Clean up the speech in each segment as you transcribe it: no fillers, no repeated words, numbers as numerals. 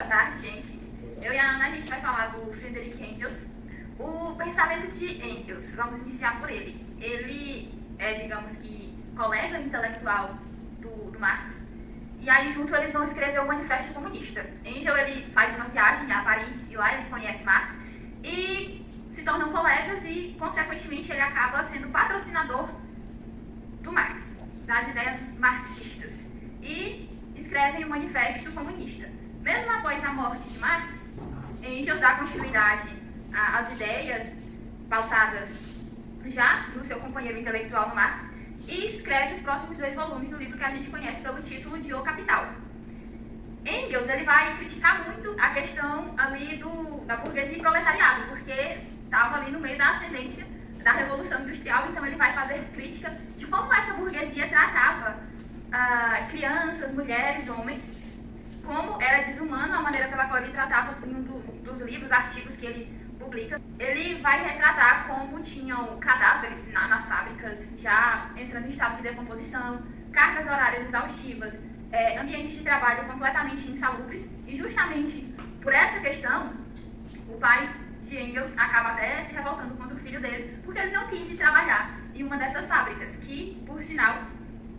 Boa tarde, gente. Eu e a Ana, a gente vai falar do Friedrich Engels. O pensamento de Engels, vamos iniciar por ele. Ele é, digamos que, colega intelectual do Marx. E aí, junto, eles vão escrever o Manifesto Comunista. Engels, ele faz uma viagem a Paris, e lá ele conhece Marx, e se tornam colegas e, consequentemente, ele acaba sendo patrocinador do Marx, das ideias marxistas. E escrevem o Manifesto Comunista. Mesmo após a morte de Marx, Engels dá continuidade às ideias pautadas já no seu companheiro intelectual no Marx e escreve os próximos 2 volumes do livro que a gente conhece pelo título de O Capital. Engels ele vai criticar muito a questão ali da burguesia e proletariado, porque estava ali no meio da ascendência da Revolução Industrial, então ele vai fazer crítica de como essa burguesia tratava crianças, mulheres, homens, como era desumano a maneira pela qual ele tratava em um dos livros, artigos que ele publica. Ele vai retratar como tinham cadáveres nas fábricas, já entrando em estado de decomposição, cargas horárias exaustivas, ambientes de trabalho completamente insalubres, e justamente por essa questão, o pai de Engels acaba até se revoltando contra o filho dele, porque ele não quis ir trabalhar em uma dessas fábricas, que, por sinal,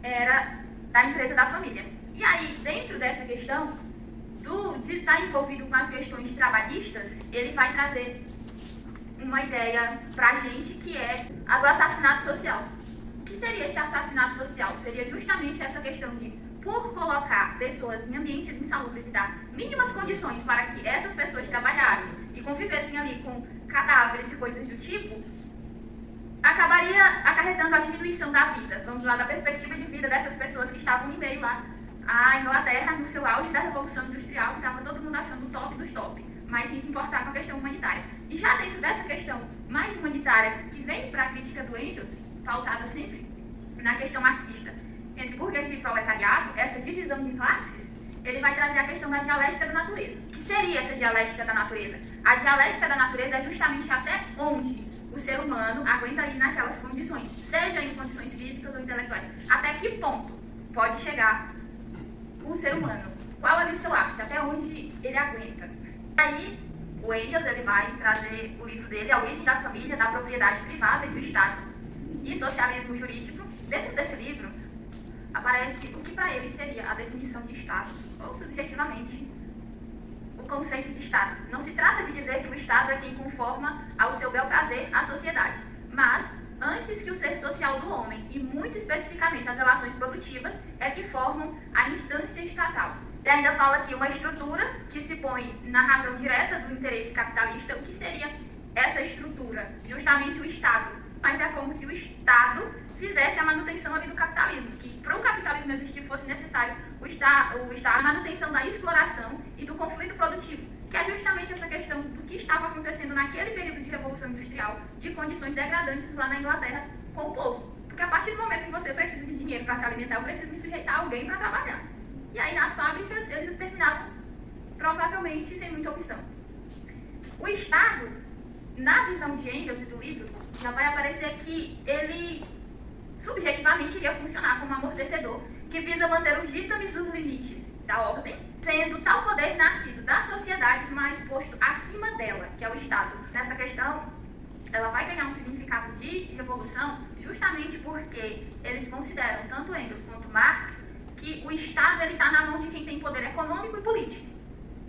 era da empresa da família. E aí, dentro dessa questão de estar envolvido com as questões trabalhistas, ele vai trazer uma ideia pra gente que é a do assassinato social. O que seria esse assassinato social? Seria justamente essa questão de, por colocar pessoas em ambientes insalubres e dar mínimas condições para que essas pessoas trabalhassem e convivessem ali com cadáveres e coisas do tipo, acabaria acarretando a diminuição da vida, vamos lá, da perspectiva de vida dessas pessoas que estavam em meio lá à Inglaterra, no seu auge da Revolução Industrial, que estava todo mundo achando o top dos top, mas sem se importar com a questão humanitária. E já dentro dessa questão mais humanitária, que vem para a crítica do Engels, pautada sempre na questão marxista, entre burguesia e proletariado, essa divisão de classes, ele vai trazer a questão da dialética da natureza. O que seria essa dialética da natureza? A dialética da natureza é justamente até onde o ser humano aguenta ir naquelas condições, seja em condições físicas ou intelectuais. Até que ponto pode chegar o ser humano? Qual é o seu ápice? Até onde ele aguenta? Aí, o Engels ele vai trazer o livro dele, A Origem da Família, da Propriedade Privada e do Estado e Socialismo Jurídico. Dentro desse livro, aparece o que para ele seria a definição de Estado, ou subjetivamente, o conceito de Estado. Não se trata de dizer que o Estado é quem conforma ao seu bel prazer a sociedade, mas antes que o ser social do homem, e muito especificamente as relações produtivas, é que formam a instância estatal. Ele ainda fala que uma estrutura que se põe na razão direta do interesse capitalista. O que seria essa estrutura? Justamente o Estado. Mas é como se o Estado fizesse a manutenção ali do capitalismo, que para o capitalismo existir fosse necessário o Estado, a manutenção da exploração e do conflito produtivo, que é justamente essa questão do que estava acontecendo naquele período de Revolução Industrial, de condições degradantes lá na Inglaterra com o povo. Porque a partir do momento que você precisa de dinheiro para se alimentar, eu preciso me sujeitar a alguém para trabalhar. E aí nas fábricas eles terminavam provavelmente sem muita opção. O Estado, na visão de Engels e do livro, já vai aparecer que ele subjetivamente iria funcionar como amortecedor que visa manter os ditames dos limites da ordem, sendo tal poder nascido das sociedades, mas posto acima dela, que é o Estado. Nessa questão, ela vai ganhar um significado de revolução justamente porque eles consideram, tanto Engels quanto Marx, que o Estado está na mão de quem tem poder econômico e político.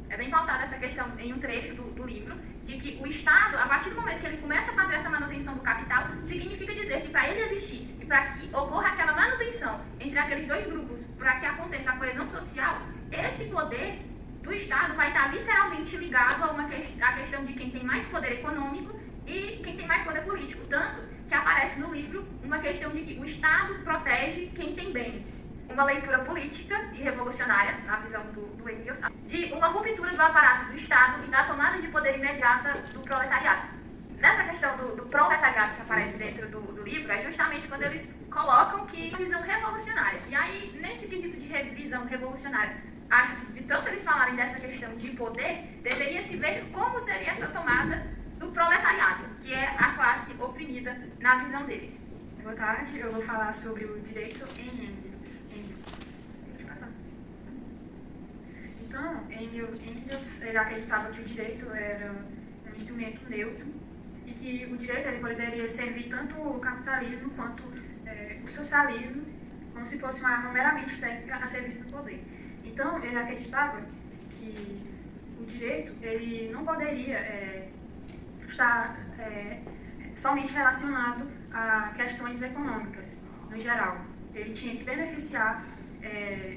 É bem pautada essa questão em um trecho do livro, de que o Estado, a partir do momento que ele começa a fazer essa manutenção do capital, significa dizer que para ele existir e para que ocorra aquela manutenção entre aqueles 2 grupos, para que aconteça a coesão social, esse poder do Estado vai estar literalmente ligado à questão de quem tem mais poder econômico e quem tem mais poder político. Tanto que aparece no livro uma questão de que o Estado protege quem tem bens. Uma leitura política e revolucionária, na visão do Engels, de uma ruptura do aparato do Estado e da tomada de poder imediata do proletariado. Nessa questão do proletariado que aparece dentro do livro, é justamente quando eles colocam que visão revolucionária. E aí, nesse quesito de visão revolucionária, acho que de tanto eles falarem dessa questão de poder, deveria se ver como seria essa tomada do proletariado, que é a classe oprimida na visão deles. Boa tarde, eu vou falar sobre o direito em Engels. Então, Engels ele acreditava que o direito era um instrumento neutro e que o direito ele poderia servir tanto o capitalismo quanto o socialismo como se fosse uma arma meramente técnica a serviço do poder. Então, ele acreditava que o direito ele não poderia estar somente relacionado a questões econômicas, no geral. Ele tinha que beneficiar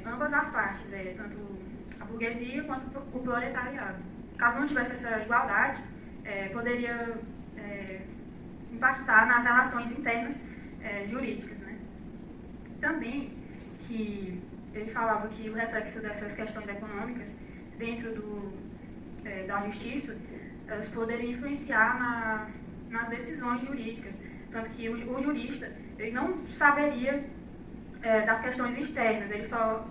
ambas as partes, tanto a burguesia quanto o proletariado. Caso não tivesse essa igualdade, poderia impactar nas relações internas jurídicas, né? Também que ele falava que o reflexo dessas questões econômicas dentro da justiça, elas poderiam influenciar nas decisões jurídicas, tanto que o jurista ele não saberia das questões externas, ele só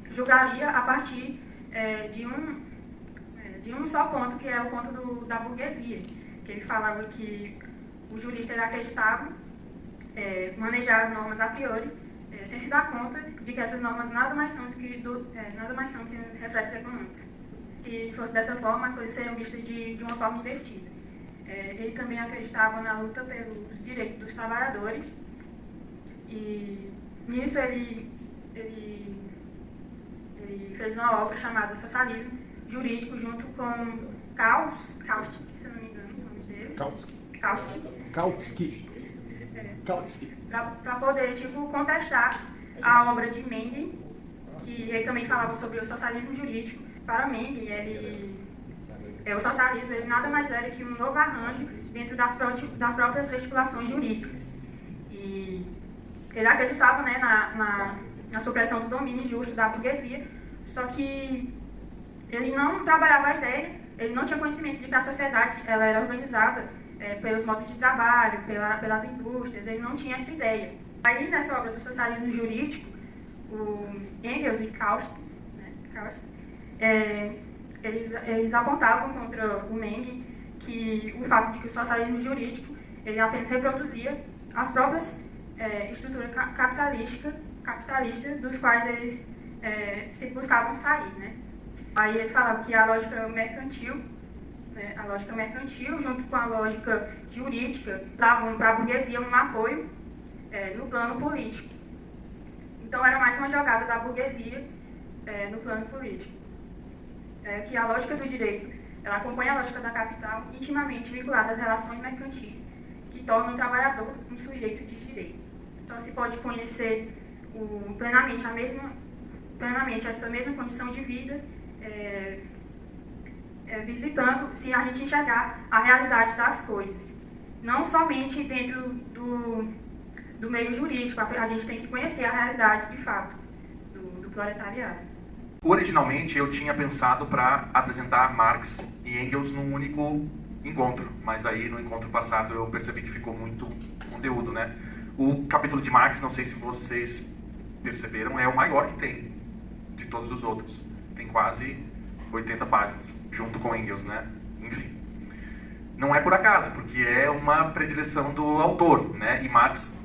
julgaria a partir de um só ponto, que é o ponto da burguesia, que ele falava que o jurista ele acreditava manejar as normas a priori, sem se dar conta de que essas normas nada mais são que reflexos econômicos. Se fosse dessa forma, as coisas seriam vistas de uma forma invertida. Ele também acreditava na luta pelos direitos dos trabalhadores e nisso ele fez uma obra chamada Socialismo Jurídico junto com Kautsky, se não me engano o nome dele. Kautsky. Para poder contestar a obra de Mengele, que ele também falava sobre o socialismo jurídico. Para Mengele, o socialismo ele nada mais era que um novo arranjo dentro das próprias estipulações jurídicas. E ele acreditava na supressão do domínio injusto da burguesia, só que ele não trabalhava a ideia, ele não tinha conhecimento de que a sociedade ela era organizada pelos modos de trabalho, pelas indústrias, ele não tinha essa ideia. Aí, nessa obra do socialismo jurídico, o Engels e Kautsky, eles apontavam contra o Mengele que o fato de que o socialismo jurídico ele apenas reproduzia as próprias estruturas capitalistas dos quais eles se buscavam sair, né? Aí ele falava que a lógica mercantil, junto com a lógica jurídica, davam para a burguesia um apoio no plano político. Então era mais uma jogada da burguesia no plano político. Que a lógica do direito ela acompanha a lógica da capital intimamente vinculada às relações mercantis, que tornam o trabalhador um sujeito de direito. Só se pode conhecer plenamente essa mesma condição de vida visitando, se a gente enxergar a realidade das coisas. Não somente dentro do meio jurídico, a gente tem que conhecer a realidade de fato do proletariado. Originalmente eu tinha pensado para apresentar Marx e Engels num único encontro, mas aí no encontro passado eu percebi que ficou muito conteúdo, né? O capítulo de Marx, não sei se vocês perceberam, é o maior que tem de todos os outros. Tem quase 80 páginas, junto com Engels, né? Enfim. Não é por acaso, porque é uma predileção do autor, né? E Marx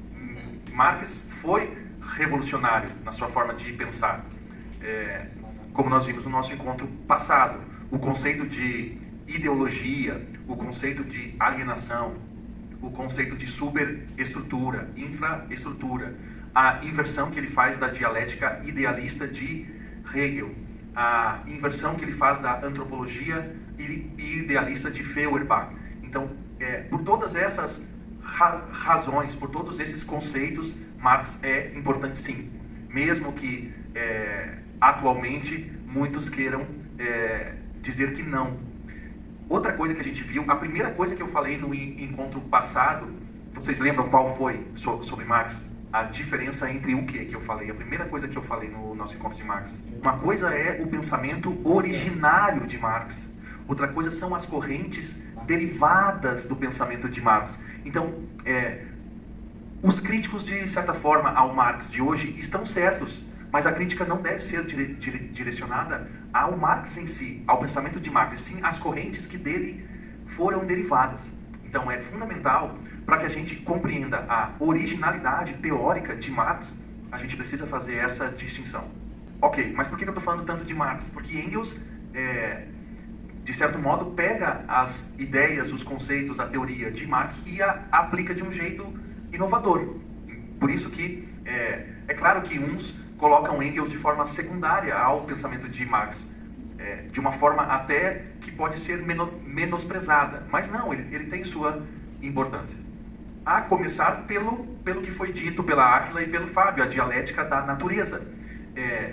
foi revolucionário na sua forma de pensar. Como nós vimos no nosso encontro passado, o conceito de ideologia, o conceito de alienação, o conceito de superestrutura, infraestrutura, a inversão que ele faz da dialética idealista de Hegel, a inversão que ele faz da antropologia idealista de Feuerbach. Então, por todas essas razões, por todos esses conceitos, Marx é importante sim, mesmo que atualmente muitos queiram dizer que não. Outra coisa que a gente viu, a primeira coisa que eu falei no encontro passado, vocês lembram qual foi sobre Marx? A diferença entre o que eu falei? A primeira coisa que eu falei no nosso encontro de Marx. Uma coisa é o pensamento originário de Marx. Outra coisa são as correntes derivadas do pensamento de Marx. Então, os críticos, de certa forma, ao Marx de hoje estão certos, mas a crítica não deve ser direcionada ao Marx em si, ao pensamento de Marx, sim às correntes que dele foram derivadas. Então é fundamental, para que a gente compreenda a originalidade teórica de Marx, a gente precisa fazer essa distinção. Ok, mas por que eu estou falando tanto de Marx? Porque Engels, de certo modo, pega as ideias, os conceitos, a teoria de Marx e a aplica de um jeito inovador. Por isso que é claro que uns colocam Engels de forma secundária ao pensamento de Marx, de uma forma até que pode ser menosprezada, mas não, ele tem sua importância. A começar pelo que foi dito pela Áquila e pelo Fábio, a dialética da natureza.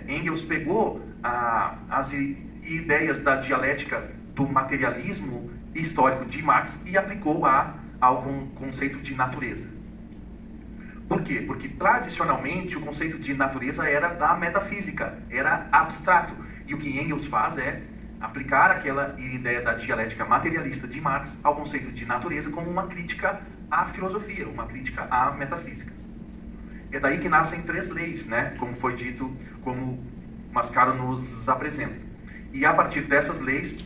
Engels pegou as ideias da dialética do materialismo histórico de Marx e aplicou ao conceito de natureza. Por quê? Porque tradicionalmente o conceito de natureza era da metafísica, era abstrato. E o que Engels faz é aplicar aquela ideia da dialética materialista de Marx ao conceito de natureza como uma crítica à filosofia, uma crítica à metafísica. É daí que nascem 3 leis, né? Como foi dito, como Mascaro nos apresenta. E a partir dessas leis,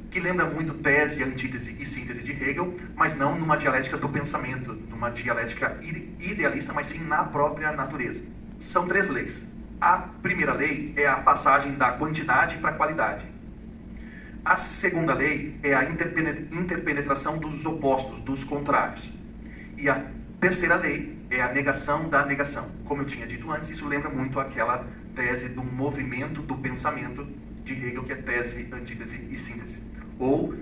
que lembra muito tese, antítese e síntese de Hegel, mas não numa dialética do pensamento, numa dialética idealista, mas sim na própria natureza. São 3 leis. A primeira lei é a passagem da quantidade para a qualidade. A segunda lei é a interpenetração dos opostos, dos contrários. E a terceira lei é a negação da negação. Como eu tinha dito antes, isso lembra muito aquela tese do movimento do pensamento de Hegel, que é tese, antítese e síntese. Ou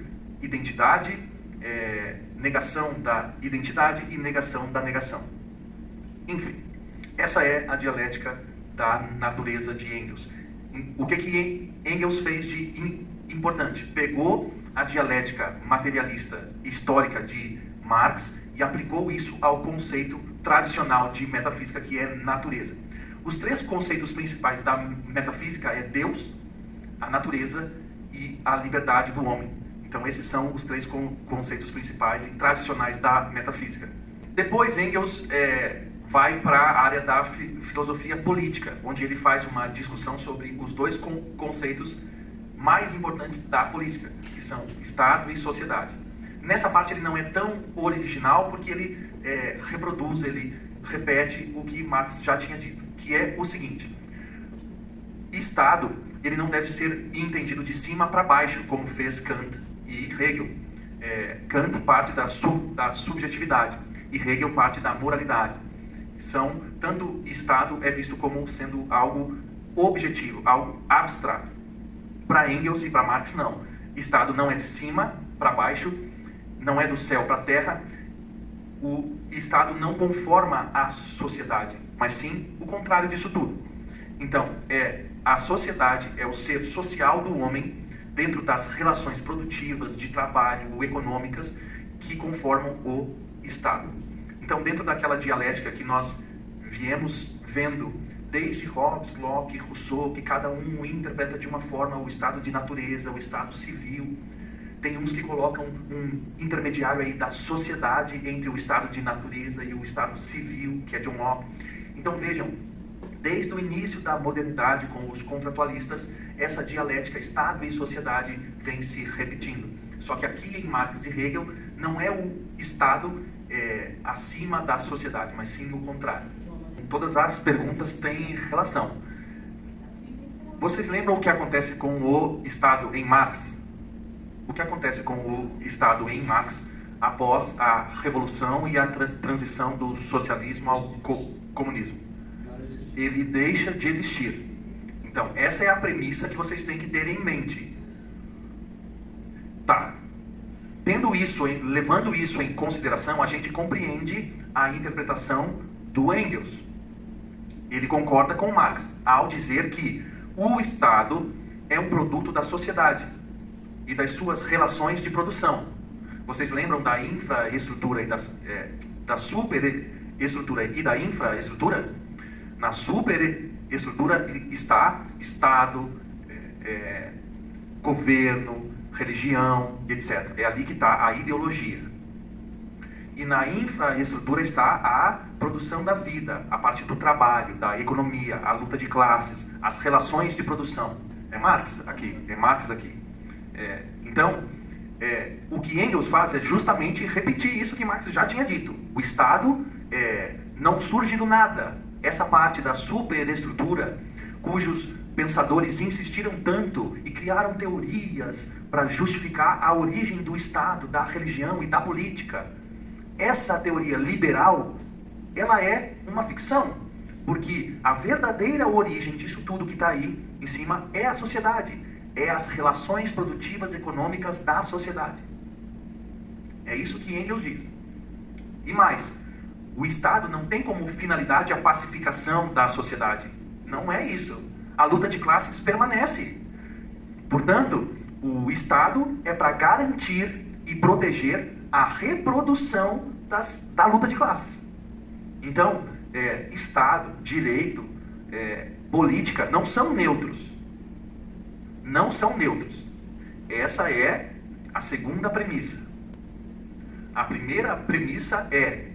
identidade, negação da identidade e negação da negação. Enfim, essa é a dialética da natureza de Engels. O que Engels fez de importante? Pegou a dialética materialista histórica de Marx e aplicou isso ao conceito tradicional de metafísica, que é natureza. Os 3 conceitos principais da metafísica é Deus, a natureza e a liberdade do homem. Então esses são os 3 conceitos principais e tradicionais da metafísica. Depois Engels vai para a área da filosofia política, onde ele faz uma discussão sobre os 2 conceitos mais importantes da política, que são Estado e sociedade. Nessa parte ele não é tão original, porque ele reproduz, ele repete o que Marx já tinha dito, que é o seguinte: Estado, ele não deve ser entendido de cima para baixo, como fez Kant e Hegel. Kant parte da subjetividade e Hegel parte da moralidade. Tanto Estado é visto como sendo algo objetivo, algo abstrato. Para Engels e para Marx, não. Estado não é de cima para baixo, não é do céu para a terra. O Estado não conforma a sociedade, mas sim o contrário disso tudo. Então, a sociedade é o ser social do homem dentro das relações produtivas, de trabalho, econômicas, que conformam o Estado. Então, dentro daquela dialética que nós viemos vendo desde Hobbes, Locke, Rousseau, que cada um interpreta de uma forma o estado de natureza, o estado civil, tem uns que colocam um intermediário aí da sociedade entre o estado de natureza e o estado civil, que é John Locke. Então vejam, desde o início da modernidade com os contratualistas, essa dialética Estado e sociedade vem se repetindo. Só que aqui em Marx e Hegel não é o Estado acima da sociedade, mas sim o contrário. Todas as perguntas têm relação. Vocês lembram o que acontece com o Estado em Marx? O que acontece com o Estado em Marx após a Revolução e a transição do socialismo ao comunismo? Ele deixa de existir. Então, essa é a premissa que vocês têm que ter em mente. Tá. Levando isso em consideração, a gente compreende a interpretação do Engels. Ele concorda com Marx ao dizer que o Estado é um produto da sociedade e das suas relações de produção. Vocês lembram da infraestrutura e da superestrutura e da infraestrutura? Na superestrutura está Estado, governo, religião, etc. É ali que está a ideologia. E na infraestrutura está a produção da vida, a parte do trabalho, da economia, a luta de classes, as relações de produção. É Marx aqui. Então, o que Engels faz é justamente repetir isso que Marx já tinha dito. O Estado não surge do nada. Essa parte da superestrutura, cujos pensadores insistiram tanto e criaram teorias para justificar a origem do Estado, da religião e da política. Essa teoria liberal, ela é uma ficção, porque a verdadeira origem disso tudo que está aí em cima é a sociedade, é as relações produtivas econômicas da sociedade. É isso que Engels diz. E mais, o Estado não tem como finalidade a pacificação da sociedade. Não é isso. A luta de classes permanece. Portanto, o Estado é para garantir e proteger a reprodução da luta de classes. Então, Estado, direito, política não são neutros. Não são neutros. Essa é a segunda premissa. A primeira premissa é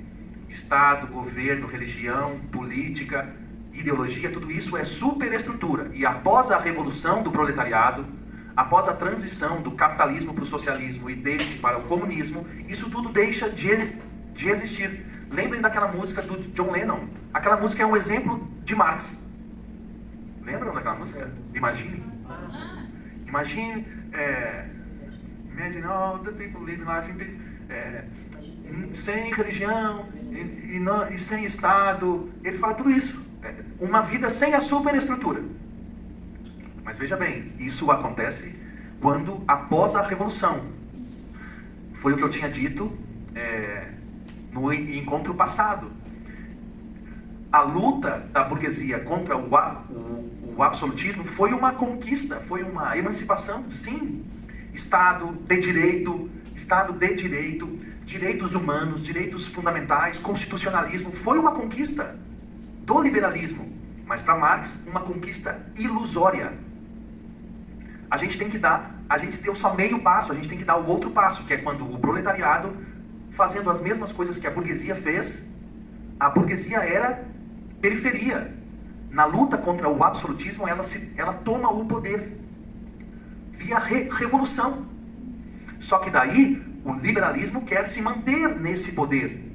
Estado, governo, religião, política, ideologia, tudo isso é superestrutura. E após a revolução do proletariado, após a transição do capitalismo para o socialismo e dele para o comunismo, isso tudo deixa de existir. Lembrem daquela música do John Lennon. Aquela música é um exemplo de Marx. Lembram daquela música? Imagine. Imagine all the people living life in peace. Sem religião e sem Estado. Ele fala tudo isso. Uma vida sem a superestrutura. Mas veja bem, isso acontece quando, após a Revolução. Foi o que eu tinha dito no encontro passado. A luta da burguesia contra o absolutismo foi uma conquista, foi uma emancipação, sim. Estado de direito, direitos humanos, direitos fundamentais, constitucionalismo, foi uma conquista do liberalismo, mas para Marx, uma conquista ilusória. A gente deu só meio passo, a gente tem que dar o outro passo, que é quando o proletariado, fazendo as mesmas coisas que a burguesia fez, a burguesia era periferia. Na luta contra o absolutismo, ela toma o poder via revolução. Só que daí, o liberalismo quer se manter nesse poder,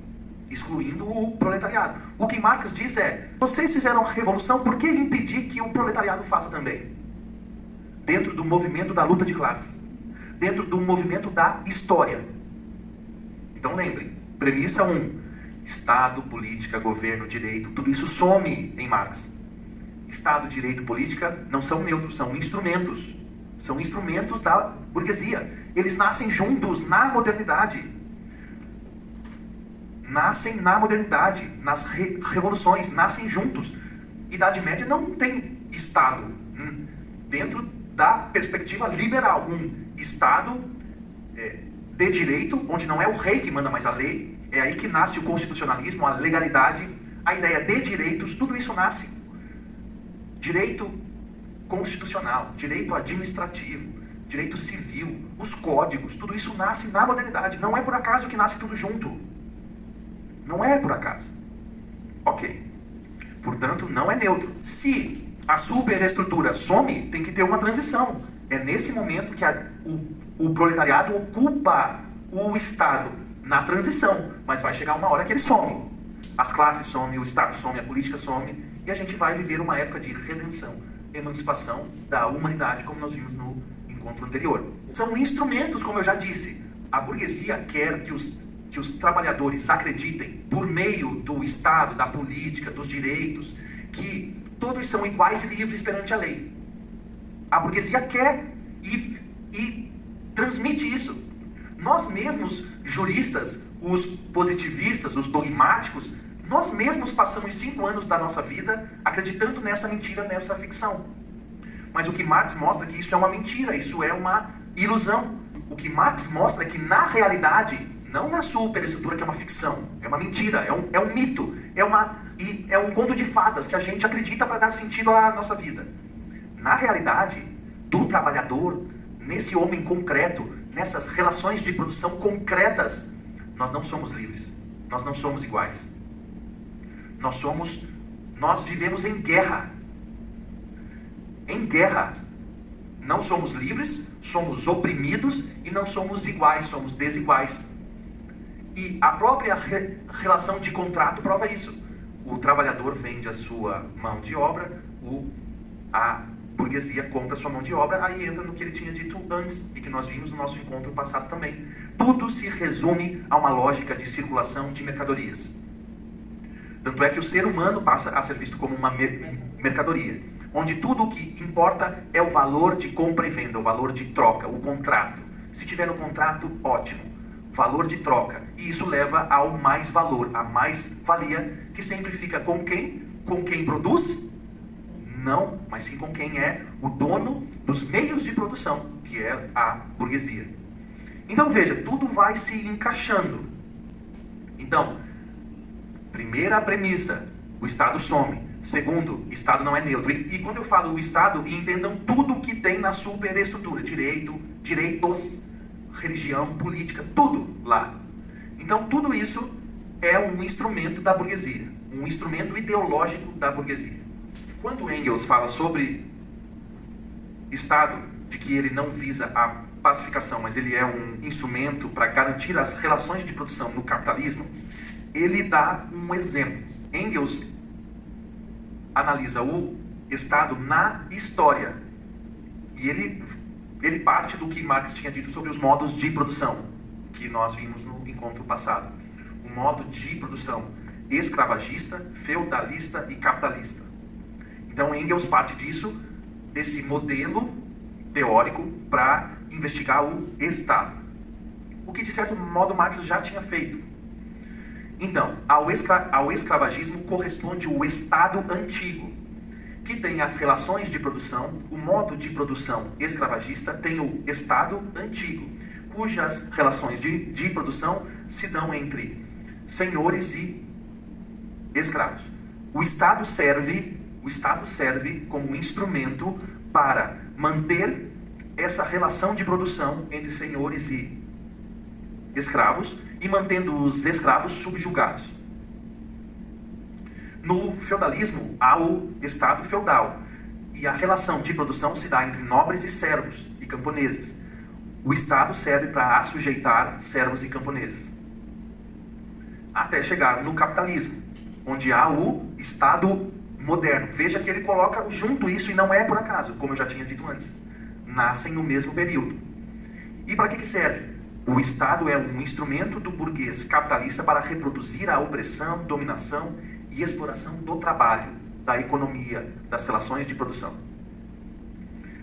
excluindo o proletariado. O que Marx diz é, vocês fizeram a revolução, por que impedir que o proletariado faça também? Dentro do movimento da luta de classes. Dentro do movimento da história. Então lembrem, premissa 1. Estado, política, governo, direito, tudo isso some em Marx. Estado, direito, política não são neutros, são instrumentos. São instrumentos da burguesia. Eles nascem juntos na modernidade. Nascem na modernidade, nas revoluções, nascem juntos. Idade Média não tem Estado. Dentro da perspectiva liberal, um Estado de direito, onde não é o rei que manda mais a lei, é aí que nasce o constitucionalismo, a legalidade, a ideia de direitos, tudo isso nasce. Direito constitucional, direito administrativo, direito civil, os códigos, tudo isso nasce na modernidade. Não é por acaso que nasce tudo junto. Não é por acaso. Ok. Portanto, não é neutro. Se a superestrutura some, tem que ter uma transição. É nesse momento que o proletariado ocupa o Estado na transição. Mas vai chegar uma hora que ele some. As classes somem, o Estado some, a política some. E a gente vai viver uma época de redenção, emancipação da humanidade, como nós vimos no encontro anterior. São instrumentos, como eu já disse. A burguesia quer que os trabalhadores acreditem, por meio do Estado, da política, dos direitos, que todos são iguais e livres perante a lei. A burguesia quer e transmite isso. Nós mesmos, juristas, os positivistas, os dogmáticos, nós mesmos passamos 5 anos da nossa vida acreditando nessa mentira, nessa ficção. Mas o que Marx mostra é que isso é uma mentira, isso é uma ilusão. O que Marx mostra é que na realidade, não na superestrutura, que é uma ficção, é uma mentira, é um mito, é um conto de fadas que a gente acredita para dar sentido à nossa vida. Na realidade, do trabalhador, nesse homem concreto, nessas relações de produção concretas, nós não somos livres, nós não somos iguais. Nós vivemos em guerra. Em guerra. Não somos livres, somos oprimidos e não somos iguais, somos desiguais. E a própria relação de contrato prova isso. O trabalhador vende a sua mão de obra, o a burguesia compra sua mão de obra, aí entra no que ele tinha dito antes e que nós vimos no nosso encontro passado também. Tudo se resume a uma lógica de circulação de mercadorias. Tanto é que o ser humano passa a ser visto como uma mercadoria, onde tudo o que importa é o valor de compra e venda, o valor de troca, o contrato. Se tiver no contrato, ótimo. Valor de troca. E isso leva ao mais valor, a mais valia, que sempre fica com quem? Com quem produz? Não, mas sim com quem é o dono dos meios de produção, que é a burguesia. Então veja, tudo vai se encaixando. Então, primeira premissa, o Estado some. Segundo, o Estado não é neutro. E quando eu falo o Estado, entendam tudo o que tem na superestrutura. Direitos, religião, política, tudo lá. Então tudo isso é um instrumento da burguesia. Um instrumento ideológico da burguesia. Quando Engels fala sobre Estado, de que ele não visa a pacificação, mas ele é um instrumento para garantir as relações de produção no capitalismo, ele dá um exemplo. Engels analisa o Estado na história. E ele parte do que Marx tinha dito sobre os modos de produção, que nós vimos no encontro passado. O modo de produção escravagista, feudalista e capitalista. Então Engels parte disso, desse modelo teórico, para investigar o Estado. O que de certo modo Marx já tinha feito. Então, ao escravagismo corresponde o Estado antigo, que tem as relações de produção. O modo de produção escravagista tem o Estado antigo, cujas relações de produção se dão entre senhores e escravos. O Estado serve como instrumento para manter essa relação de produção entre senhores e escravos e mantendo os escravos subjugados. No feudalismo há o Estado feudal e a relação de produção se dá entre nobres e servos e camponeses. O Estado serve para assujeitar servos e camponeses. Até chegar no capitalismo, onde há o Estado moderno. Veja que ele coloca junto isso e não é por acaso, como eu já tinha dito antes. Nascem no mesmo período. E para que serve? O Estado é um instrumento do burguês capitalista para reproduzir a opressão, dominação e exploração do trabalho, da economia, das relações de produção.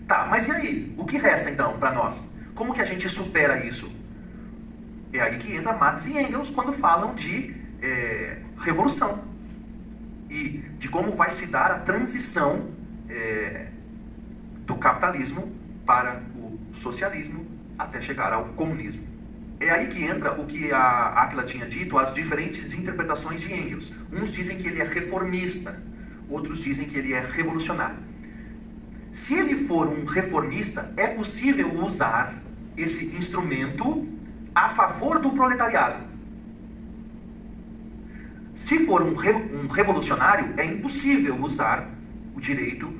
Tá, mas e aí? O que resta então para nós? Como que a gente supera isso? É aí que entra Marx e Engels quando falam de revolução e de como vai se dar a transição do capitalismo para o socialismo até chegar ao comunismo. É aí que entra o que a Aquila tinha dito, as diferentes interpretações de Engels. Uns dizem que ele é reformista, outros dizem que ele é revolucionário. Se ele for um reformista, é possível usar esse instrumento a favor do proletariado. Se for um revolucionário, é impossível usar o direito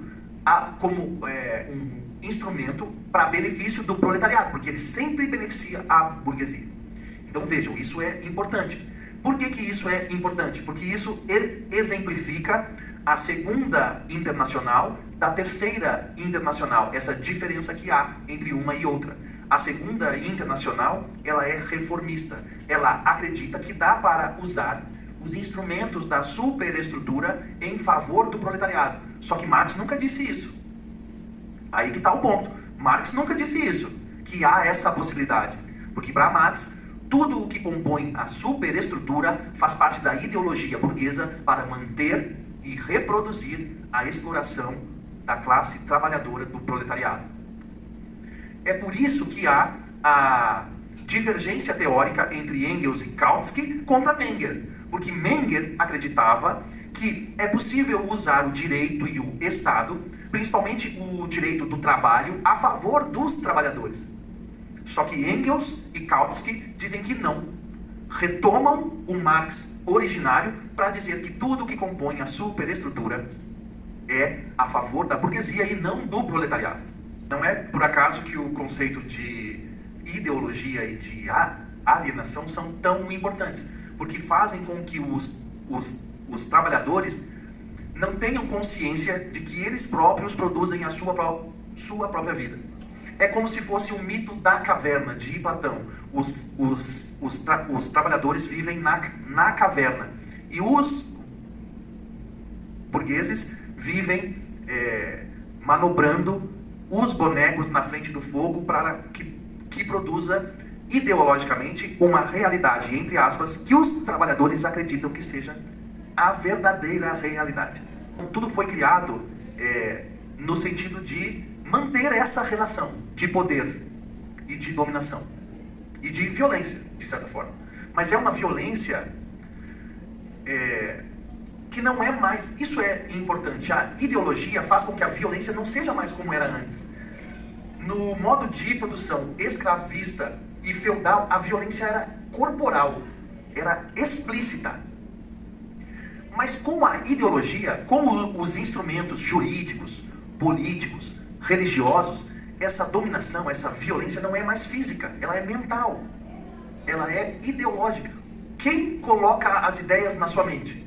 como um instrumento para benefício do proletariado, porque ele sempre beneficia a burguesia. Então vejam, isso é importante. Por que isso é importante? Porque isso exemplifica a segunda internacional da terceira internacional, essa diferença que há entre uma e outra. A segunda internacional, ela é reformista. Ela acredita que dá para usar os instrumentos da superestrutura em favor do proletariado. Só que Marx nunca disse isso. Aí que está o ponto. Marx nunca disse isso, que há essa possibilidade. Porque para Marx, tudo o que compõe a superestrutura faz parte da ideologia burguesa para manter e reproduzir a exploração da classe trabalhadora do proletariado. É por isso que há a divergência teórica entre Engels e Kautsky contra Menger. Porque Menger acreditava que é possível usar o direito e o Estado, principalmente o direito do trabalho, a favor dos trabalhadores. Só que Engels e Kautsky dizem que não. Retomam o Marx originário para dizer que tudo que compõe a superestrutura é a favor da burguesia e não do proletariado. Não é por acaso que o conceito de ideologia e de alienação são tão importantes, porque fazem com que os trabalhadores não tenham consciência de que eles próprios produzem a sua própria vida. É como se fosse um mito da caverna de Platão. Os trabalhadores vivem na caverna. E os burgueses vivem manobrando os bonecos na frente do fogo para que produza ideologicamente uma realidade, entre aspas, que os trabalhadores acreditam que seja a verdadeira realidade. Tudo foi criado no sentido de manter essa relação de poder e de dominação e de violência, de certa forma. Mas é uma violência que não é mais... Isso é importante. A ideologia faz com que a violência não seja mais como era antes. No modo de produção escravista e feudal, a violência era corporal, era explícita. Mas com a ideologia, com os instrumentos jurídicos, políticos, religiosos, essa dominação, essa violência não é mais física, ela é mental, ela é ideológica. Quem coloca as ideias na sua mente?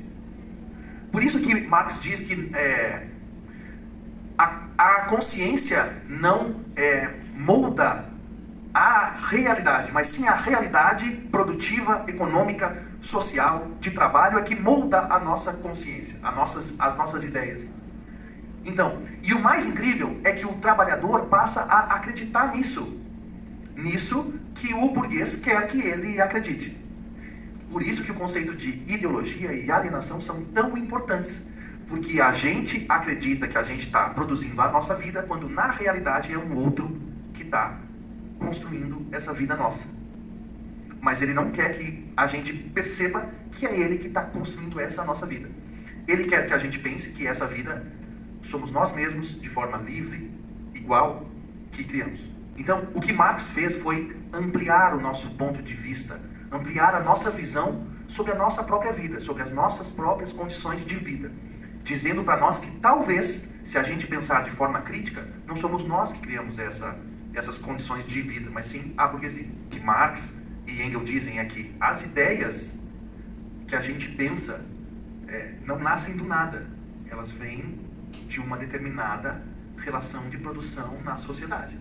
Por isso que Marx diz que a consciência não molda a realidade, mas sim a realidade produtiva, econômica, social, de trabalho é que molda a nossa consciência, as nossas ideias. Então, e o mais incrível é que o trabalhador passa a acreditar nisso que o burguês quer que ele acredite. Por isso que o conceito de ideologia e alienação são tão importantes, porque a gente acredita que a gente está produzindo a nossa vida, quando na realidade é um outro que está construindo essa vida nossa. Mas ele não quer que a gente perceba que é ele que está construindo essa nossa vida. Ele quer que a gente pense que essa vida somos nós mesmos, de forma livre, igual, que criamos. Então, o que Marx fez foi ampliar o nosso ponto de vista, ampliar a nossa visão sobre a nossa própria vida, sobre as nossas próprias condições de vida, dizendo para nós que talvez, se a gente pensar de forma crítica, não somos nós que criamos essas condições de vida, mas sim a burguesia. O que Marx e Engels dizem é que as ideias que a gente pensa não nascem do nada, elas vêm de uma determinada relação de produção na sociedade.